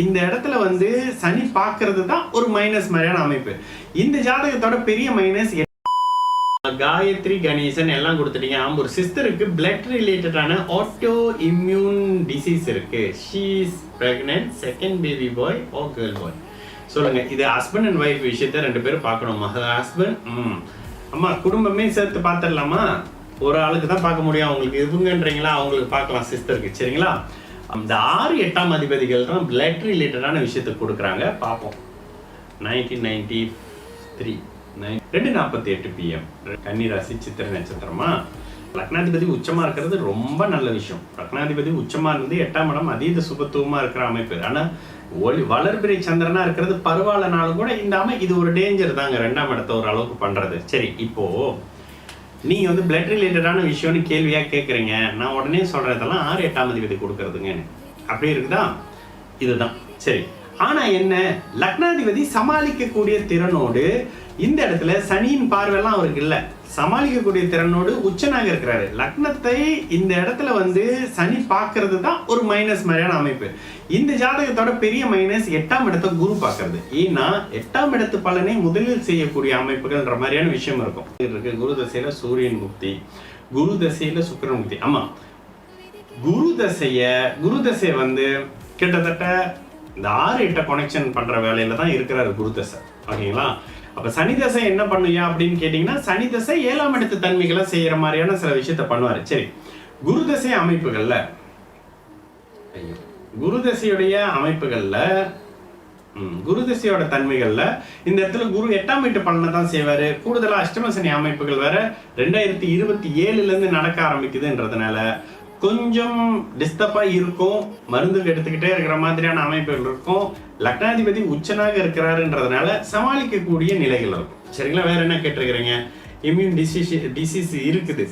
இந்த இடத்துல வந்து சனி பார்க்கறது தான் ஒரு மைனஸ் மாதிரியான அமைப்பு. இந்த ஜாதகத்தோட பெரிய மைனஸ் காயத்ரி கணேசன் எல்லாம் கொடுத்துட்டீங்க. ஒரு சிஸ்டருக்கு பிளட் ரிலேட்டடான ஆட்டோ இம்யூன் டிசீஸ் இருக்கு. She is pregnant, second baby boy or girl boy. சொல்லுங்க, இது ஹஸ்பண்ட் அண்ட் ஒய்ஃப் விஷயத்த ரெண்டு பேரும் பார்க்கணுமா? ஹஸ்பண்ட் அம்மா குடும்பமே சேர்த்து பார்த்துடலாமா? ஒரு ஆளுக்கு தான் பார்க்க முடியும். அவங்களுக்கு இவங்கன்றீங்களா, அவங்களுக்கு பார்க்கலாம் சிஸ்டருக்கு. சரிங்களா? அந்த 6 8ஆம் அதிபதிகள் தான் பிளட் ரிலேட்டடான விஷயத்தை கொடுக்குறாங்க. பார்ப்போம். 1993 2:48 PM கன்னிராசி சித்திரை நட்சத்திரமா. லக்னாதிபதி உச்சமா இருக்கிறது ரொம்ப நல்ல விஷயம். லக்னாதிபதி உச்சமா இருந்து 8ஆம் இடம் அதீத சுபத்துவமா இருக்கிற அமைப்பு. ஆனா வளர்பிறை சந்திரனா இருக்கிறது பரவாயில்லனாலும் கூட இந்த இது ஒரு டேஞ்சர் தாங்க. 2ஆம் இடத்தை ஒரு அளவுக்கு பண்றது. சரி, இப்போ நீங்க வந்து பிளட் ரிலேட்டடான விஷயம்னு கேள்வியா கேட்குறீங்க. நான் உடனே சொல்றதெல்லாம் 6 8ஆம் அதிபதி கொடுக்கறதுங்க. அப்படி இருக்குதா? இதுதான் சரி. ஆனா என்ன, லக்னாதிபதி சமாளிக்கக்கூடிய திறனோடு இந்த இடத்துல சனியின் பார்வையெல்லாம் அவருக்கு இல்லை. சமாளிக்கக்கூடிய திறனோடு உச்சனாக இருக்கிறாரு. லக்னத்தை இந்த இடத்துல வந்து சனி பார்க்கறது தான் ஒரு மைனஸ் மாதிரியான அமைப்பு. இந்த ஜாதகத்தோட பெரிய மைனஸ் 8ஆம் இடத்தை குரு பார்க்கறது. ஏன்னா 8ஆம் இடத்து பலனை முதலில் செய்யக்கூடிய அமைப்புகள்ன்ற மாதிரியான விஷயம் இருக்கும். குரு தசையில சூரியன் முக்தி, குரு தசையில சுக்கிரன் முக்தி. ஆமா, குரு தசையை வந்து கிட்டத்தட்ட இந்த 6 8 கனெக்ஷன் பண்ற வேலையில தான் இருக்கிறாரு குரு தசை. ஓகேங்களா? அப்ப சனி தசை என்ன பண்ணுயா அப்படின்னு கேட்டீங்கன்னா, சனி தசை 7ஆம் இடத்து தன்மைகளை செய்யற மாதிரியான சில விஷயத்த பண்ணுவாரு. சரி, குரு தசை அமைப்புகள்ல குரு தசையோட தன்மைகள்ல இந்த இடத்துல குரு 8ஆம் வீட்டு பலனை தான் செய்வாரு. கூடுதலா அஷ்டம சனி அமைப்புகள் வேற 2027 இருந்து நடக்க ஆரம்பிக்குதுன்றதுனால கொஞ்சம் டிஸ்டர்பா இருக்கும். மருந்து எடுத்துக்கிட்டே இருக்கிற மாதிரியான அமைப்புகள் இருக்கும். லக்னாதிபதி உச்சனாக இருக்கிறாருன்றதுனால சமாளிக்கக்கூடிய நிலைகள் இருக்கும். சரிங்களா? வேற என்ன கேட்டிருக்கிறீங்க? இம்யூன் டிசீஸ் இருக்குது.